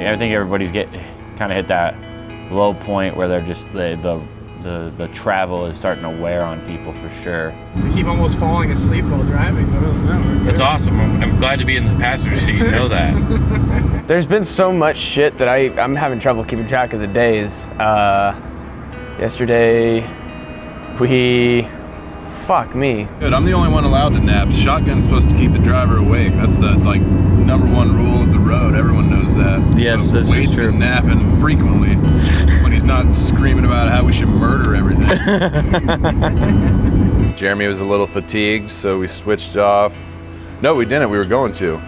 I think everybody's kind of hit that low point where they're just the travel is starting to wear on people for sure. We keep almost falling asleep while driving, but other than that, we're good. That's awesome. I'm glad to be in the passenger seat. You know that. There's been so much shit that I'm having trouble keeping track of the days. Yesterday, fuck me. Good, I'm the only one allowed to nap. Shotgun's supposed to keep the driver awake. That's the number one rule of the road. Everyone knows that. Yes, but this Wade's is true. been napping frequently when he's not screaming about how we should murder everything. Jeremy was a little fatigued, so we switched off. No, we didn't. We were going to.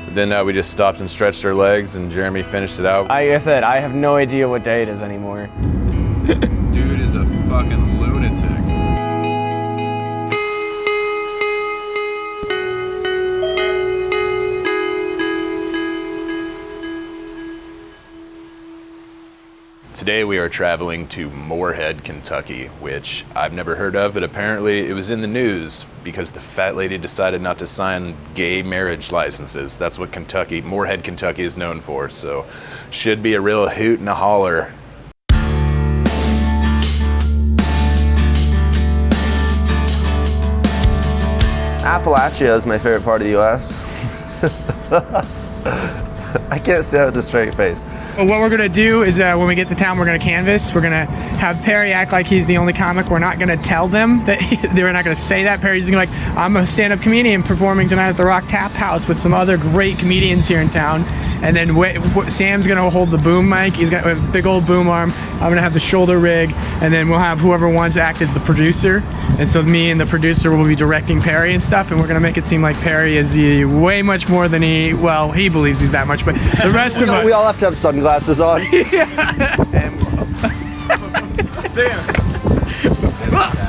But then we just stopped and stretched our legs, and Jeremy finished it out. Like I said, I have no idea what day it is anymore. Dude is a fucking lunatic. Today we are traveling to Moorhead, Kentucky, which I've never heard of, but apparently it was in the news because the fat lady decided not to sign gay marriage licenses. That's what Moorhead, Kentucky is known for, so should be a real hoot and a holler. Appalachia is my favorite part of the U.S. I can't say that with a straight face. What we're gonna do is when we get to town, we're gonna canvas. We're gonna have Perry act like he's the only comic. We're not gonna tell them that they're not gonna say that. Perry's gonna be like, I'm a stand-up comedian performing tonight at the Rock Tap House with some other great comedians here in town. And then Sam's gonna hold the boom mic. He's got a big old boom arm. I'm gonna have the shoulder rig, and then we'll have whoever wants to act as the producer. And so me and the producer will be directing Perry and stuff, and we're gonna make it seem like Perry is way much more than he believes he's that much, but the rest of us. We all have to have sunglasses on. Damn.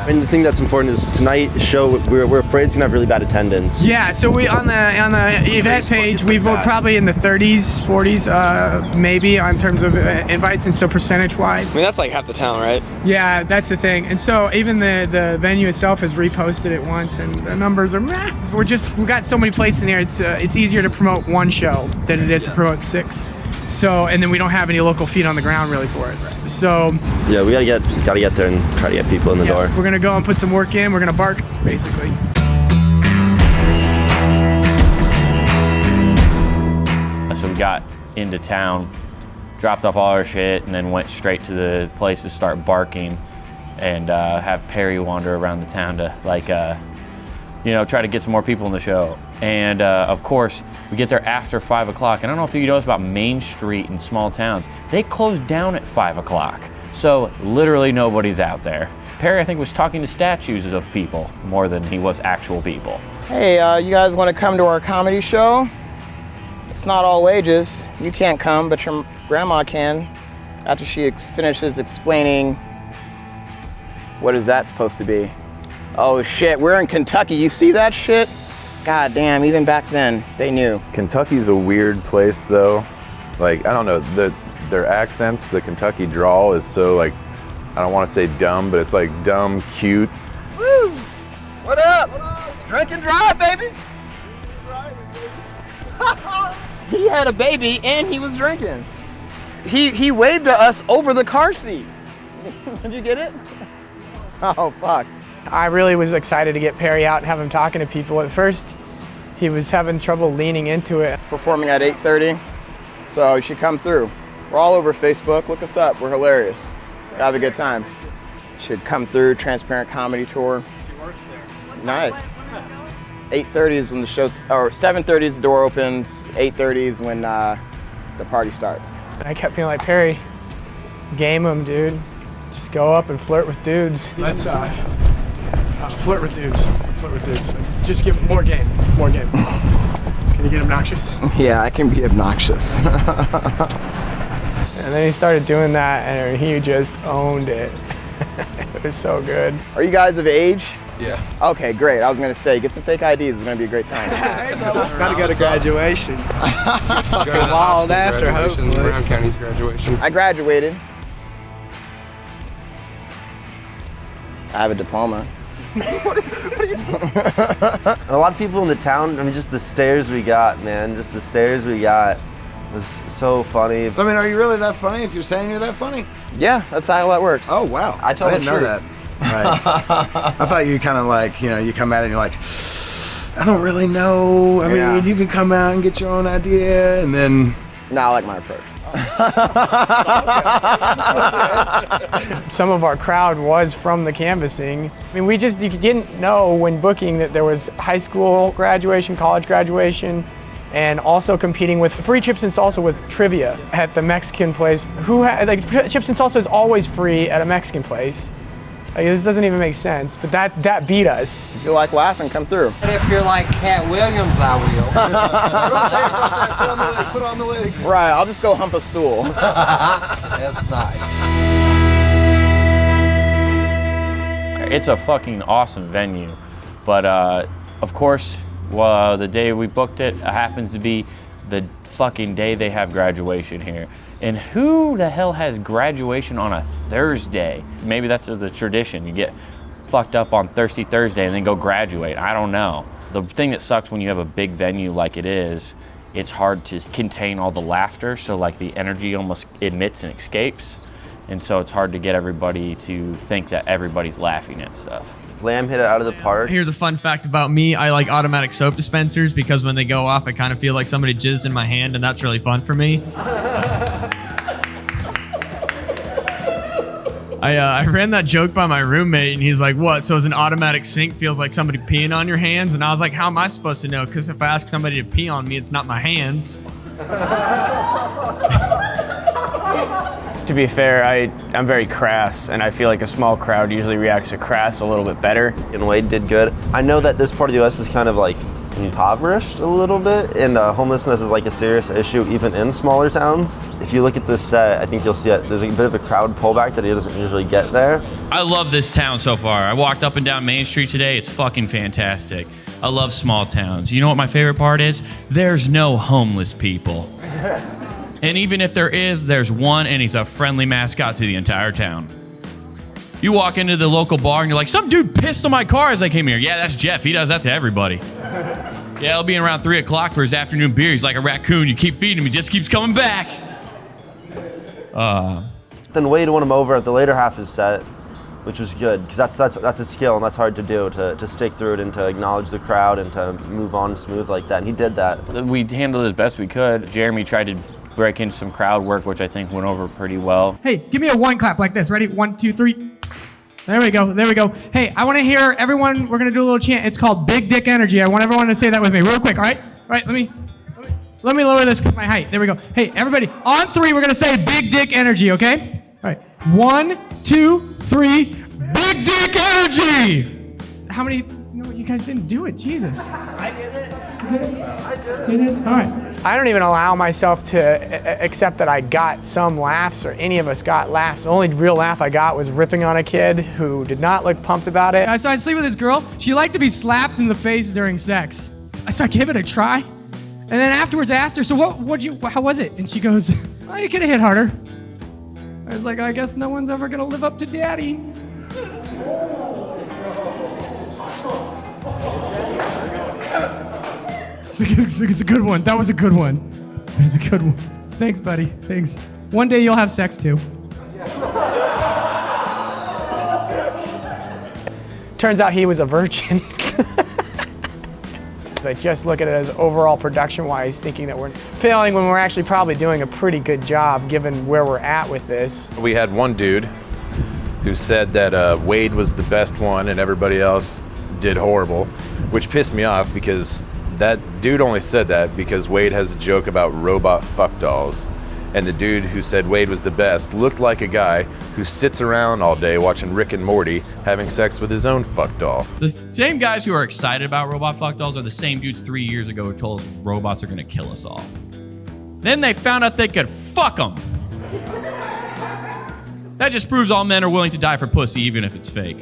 And the thing that's important is tonight's show, we're afraid it's gonna have really bad attendance. Yeah, so we on the event page, we've probably in the 30s, 40s, maybe in terms of invites, and so percentage-wise. I mean, that's like half the town, right? Yeah, that's the thing. And so even the venue itself has reposted it once, and the numbers are we got so many plates in there. It's easier to promote one show than it is to promote 6. So, and then we don't have any local feet on the ground really for us. So yeah, we gotta get there and try to get people in the door. We're gonna go and put some work in. We're gonna bark, basically. So we got into town, dropped off all our shit, and then went straight to the place to start barking and have Perry wander around the town to try to get some more people in the show. And of course, we get there after 5 o'clock. And I don't know if you know about Main Street in small towns. They close down at 5 o'clock. So literally nobody's out there. Perry, I think, was talking to statues of people more than he was actual people. Hey, you guys want to come to our comedy show? It's not all ages. You can't come, but your grandma can. After she finishes explaining, what is that supposed to be? Oh shit, we're in Kentucky. You see that shit? God damn, even back then, they knew. Kentucky's a weird place though. I don't know, their accents, the Kentucky drawl is so I don't want to say dumb, but it's dumb, cute. Woo! What up? Drink and drive, baby. He had a baby and he was drinking. He waved to us over the car seat. Did you get it? Oh, fuck. I really was excited to get Perry out and have him talking to people. At first, he was having trouble leaning into it. Performing at 8:30, so you should come through. We're all over Facebook. Look us up. We're hilarious. Have a good time. Should come through. Transparent Comedy Tour. He works there. Nice. 8:30 is when the show, or 7:30 is the door opens. 8:30 is when the party starts. I kept feeling like, Perry, game him, dude. Just go up and flirt with dudes. Let's flirt with dudes. Flirt with dudes. Just give more game. More game. Can you get obnoxious? Yeah, I can be obnoxious. And then he started doing that, and he just owned it. It was so good. Are you guys of age? Yeah. Okay, great. I was gonna say, get some fake IDs. It's gonna be a great time. Hey, about to go to graduation. Fucking wild after, hopefully. Brown County's graduation. I graduated. I have a diploma. A lot of people in the town, I mean, just the stares we got, man. Just the stares we got. was so funny. So, I mean, are you really that funny if you're saying you're that funny? Yeah, that's how that works. Oh, wow. I told didn't the know truth. that. Right. I thought you kind of like, you come at it and you're like, I don't really know. I mean, you could come out and get your own idea and then... No, I like my approach. Some of our crowd was from the canvassing. I mean, you didn't know when booking that there was high school graduation, college graduation, and also competing with free chips and salsa with trivia at the Mexican place. Chips and salsa is always free at a Mexican place. Like, this doesn't even make sense, but that beat us. If you like laughing, come through. And if you're like Cat Williams, I will. Put on the leg. Right, I'll just go hump a stool. That's nice. It's a fucking awesome venue, but of course, the day we booked it happens to be the fucking day they have graduation here. And who the hell has graduation on a Thursday? So maybe that's the tradition. You get fucked up on Thirsty Thursday and then go graduate. I don't know. The thing that sucks when you have a big venue like it is, it's hard to contain all the laughter. So like the energy almost emits and escapes. And so it's hard to get everybody to think that everybody's laughing at stuff. Lamb hit it out of the park. Here's a fun fact about me. I like automatic soap dispensers because when they go off, I kind of feel like somebody jizzed in my hand, and that's really fun for me. I ran that joke by my roommate, and he's like, what, so is an automatic sink feels like somebody peeing on your hands? And I was like, how am I supposed to know? Because if I ask somebody to pee on me, it's not my hands. To be fair, I'm very crass, and I feel like a small crowd usually reacts to crass a little bit better. And Wade did good. I know that this part of the U.S. is kind of like impoverished a little bit, and homelessness is like a serious issue even in smaller towns. If you look at this set, I think you'll see that there's a bit of a crowd pullback that he doesn't usually get there. I love this town so far. I walked up and down Main Street today. It's fucking fantastic. I love small towns. You know what my favorite part is? There's no homeless people. And even if there is, there's one, and he's a friendly mascot to the entire town. You walk into the local bar and you're like, some dude pissed on my car as I came here. Yeah, that's Jeff. He does that to everybody. Yeah, he'll be in around 3 o'clock for his afternoon beer. He's like a raccoon. You keep feeding him, he just keeps coming back. Then Wade won him over at the later half of his set, which was good, because that's a skill, and that's hard to do, to stick through it and to acknowledge the crowd and to move on smooth like that, and he did that. We handled it as best we could. Jeremy tried to break into some crowd work, which I think went over pretty well. Hey, give me a one clap like this. Ready? 1, 2, 3. There we go. There we go. Hey, I want to hear everyone. We're gonna do a little chant. It's called Big Dick Energy. I want everyone to say that with me, real quick. All right. All right. Let me lower this because my height. There we go. Hey, everybody. On 3, we're gonna say Big Dick Energy. Okay. All right. 1, 2, 3. Big Dick Energy. How many? No, you guys didn't do it. Jesus. I did it. You did it? I did it. You did? All right. I don't even allow myself to accept that I got some laughs or any of us got laughs. The only real laugh I got was ripping on a kid who did not look pumped about it. So I sleep with this girl. She liked to be slapped in the face during sex. So I gave it a try. And then afterwards I asked her, so how was it? And she goes, well, you could have hit harder. I was like, I guess no one's ever gonna live up to daddy. It's a good one. That was a good one. It was a good one. Thanks, buddy. Thanks. One day you'll have sex too. Turns out he was a virgin. I just look at it as overall production-wise, thinking that we're failing when we're actually probably doing a pretty good job given where we're at with this. We had one dude who said that Wade was the best one and everybody else did horrible, which pissed me off because that dude only said that because Wade has a joke about robot fuck dolls. And the dude who said Wade was the best looked like a guy who sits around all day watching Rick and Morty having sex with his own fuck doll. The same guys who are excited about robot fuck dolls are the same dudes 3 years ago who told us robots are gonna kill us all. Then they found out they could fuck them. That just proves all men are willing to die for pussy even if it's fake.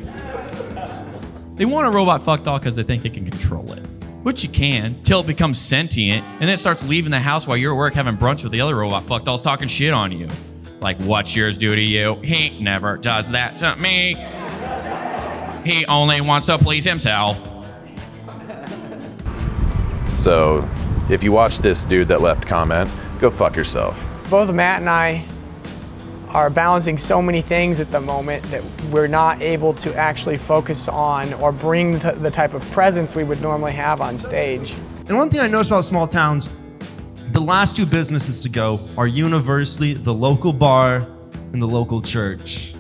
They want a robot fuck doll because they think they can control it. Which you can, till it becomes sentient, and then it starts leaving the house while you're at work having brunch with the other robot fuck dolls talking shit on you. Like, what's yours do to you? He never does that to me. He only wants to please himself. So, if you watch this dude that left comment, go fuck yourself. Both Matt and I are balancing so many things at the moment that we're not able to actually focus on or bring the type of presence we would normally have on stage. And one thing I noticed about small towns, the last two businesses to go are universally the local bar and the local church.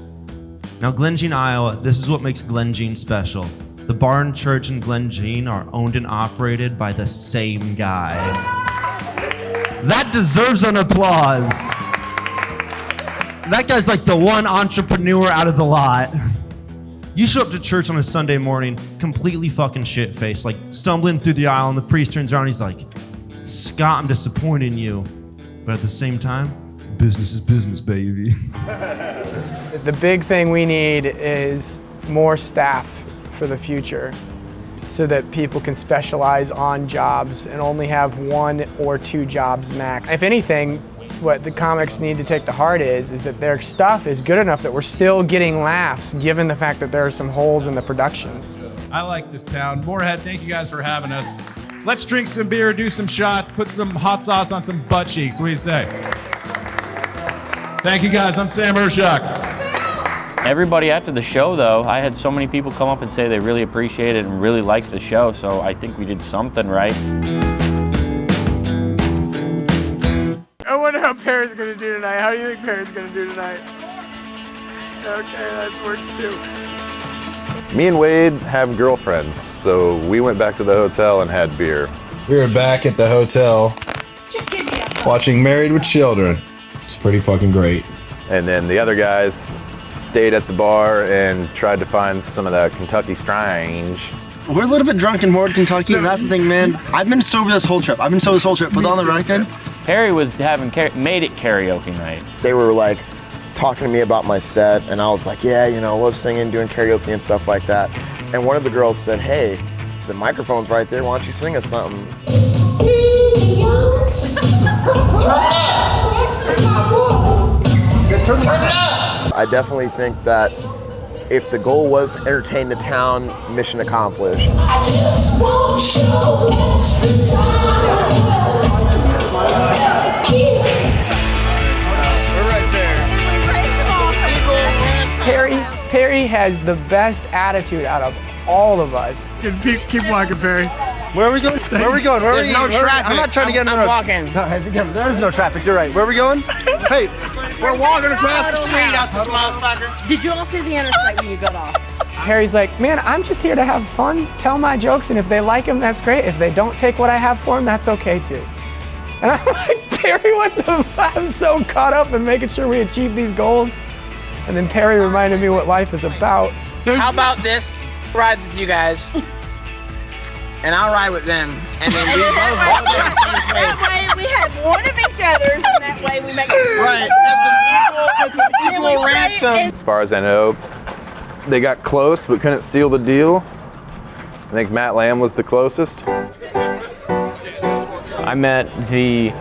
Now, Glen Jean, Iowa, this is what makes Glen Jean special. The bar and church in Glen Jean are owned and operated by the same guy. That deserves an applause. That guy's like the one entrepreneur out of the lot. You show up to church on a Sunday morning, completely fucking shit-faced, like stumbling through the aisle, and the priest turns around and he's like, Scott, I'm disappointed in you. But at the same time, business is business, baby. The big thing we need is more staff for the future so that people can specialize on jobs and only have 1 or 2 jobs max. If anything, what the comics need to take to heart is that their stuff is good enough that we're still getting laughs given the fact that there are some holes in the production. I like this town. Moorhead, thank you guys for having us. Let's drink some beer, do some shots, put some hot sauce on some butt cheeks. What do you say? Thank you guys, I'm Sam Hirchak. Everybody after the show, though, I had so many people come up and say they really appreciate it and really liked the show, so I think we did something right. I wonder how Perry's gonna do tonight. How do you think Perry's gonna do tonight? Okay, that works too. Me and Wade have girlfriends, so we went back to the hotel and had beer. We were back at the hotel watching Married with Children. It's pretty fucking great. And then the other guys stayed at the bar and tried to find some of that Kentucky Strange. We're a little bit drunk in Moorhead, Kentucky, and that's the thing, man. I've been sober this whole trip. But on the record, Perry was made it karaoke night. They were like talking to me about my set, and I was like, yeah, love singing, doing karaoke and stuff like that. And one of the girls said, hey, the microphone's right there, why don't you sing us something? I definitely think that if the goal was entertain the town, mission accomplished. I just want you extra We're right there. Perry has the best attitude out of all of us. Keep walking, Perry. Where are we going? There's no traffic. I'm not trying to get in the road. I'm walking. No, there's no traffic. You're right. Where are we going? Hey, we're walking across the street out this motherfucker. Did you all see the interstate when you got off? Perry's like, man, I'm just here to have fun, tell my jokes, and if they like them, that's great. If they don't take what I have for them, that's okay too. And I'm like, Perry, what the fuck? I'm so caught up in making sure we achieve these goals. And then Perry reminded me what life is about. How about this? Ride with you guys. And I'll ride with them. And then we both go to the same place. That way we have one of each other's, and that way we make it. Right. It's an equal ransom. As far as I know, they got close but couldn't seal the deal. I think Matt Lamb was the closest. I met the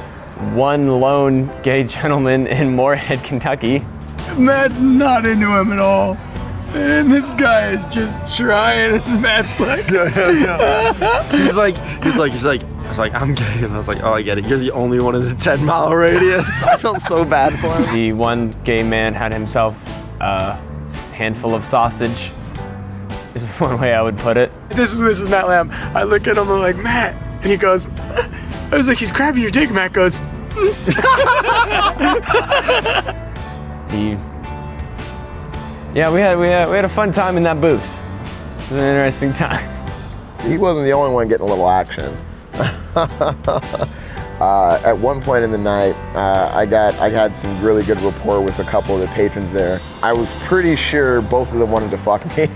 one lone gay gentleman in Moorhead, Kentucky. Matt's not into him at all. And this guy is just trying, and Matt's like, He's like, I was like, I'm gay, and I was like, oh, I get it. You're the only one in the 10-mile radius. I felt so bad for him. The one gay man had himself a handful of sausage, is one way I would put it. This is Matt Lamb. I look at him, I'm like, Matt, and he goes, I was like, he's grabbing your dick. Matt goes, Yeah, we had a fun time in that booth. It was an interesting time. He wasn't the only one getting a little action. At one point in the night, I had some really good rapport with a couple of the patrons there. I was pretty sure both of them wanted to fuck me.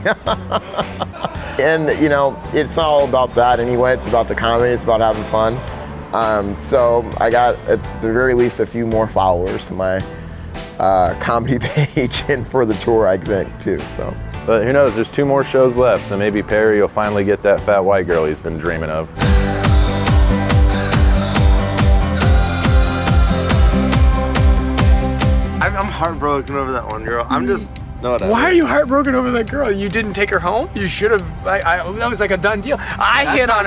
And it's not all about that anyway. It's about the comedy. It's about having fun. So I got at the very least a few more followers to my comedy page and for the tour, I think, too. So. But who knows, there's 2 more shows left, so maybe Perry will finally get that fat white girl he's been dreaming of. I'm heartbroken over that one girl. I'm just, no, whatever. why are you heartbroken over that girl? You didn't take her home? You should have. That was like a done deal. I hit on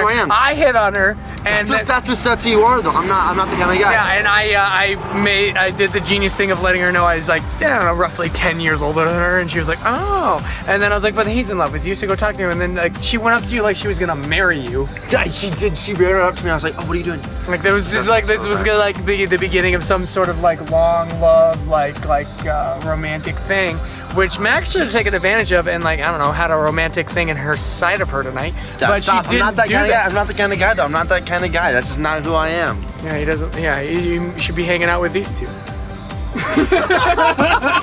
her, And that's who you are, though. I'm not the kind of guy. Yeah, and I did the genius thing of letting her know I was like, I don't know, roughly 10 years older than her, and she was like, oh. And then I was like, but he's in love with you, so go talk to him. And then like she went up to you like she was gonna marry you. Yeah, she did. She ran up to me. I was like, oh, what are you doing? Like there was just like this was gonna like be the beginning of some sort of like long love, like romantic thing, which Max should have taken advantage of and like I don't know, had a romantic thing in her sight of her tonight. But she didn't I'm not that do kind of that. guy. I'm not the kind of guy though. I'm not that kind of guy. That's just not who I am. Yeah, he doesn't. Yeah, you should be hanging out with these two.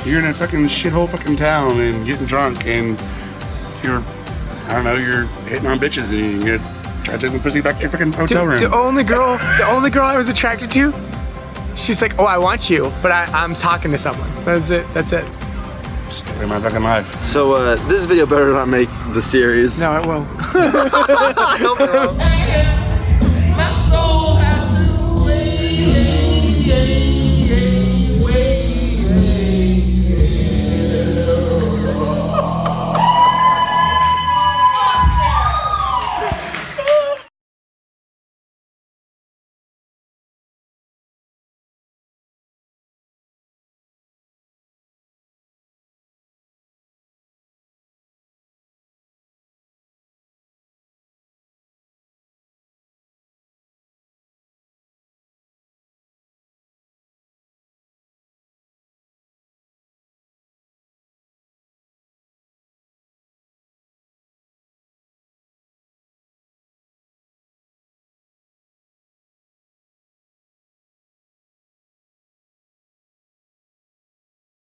You're in a fucking shithole fucking town and getting drunk and you're hitting on bitches and you're trying to take some pussy back to your fucking hotel room. The only girl I was attracted to, she's like, oh, I want you, but I'm talking to someone. That's it. Just living my fucking life. So this video better not make the series. No, it will. I hope it will.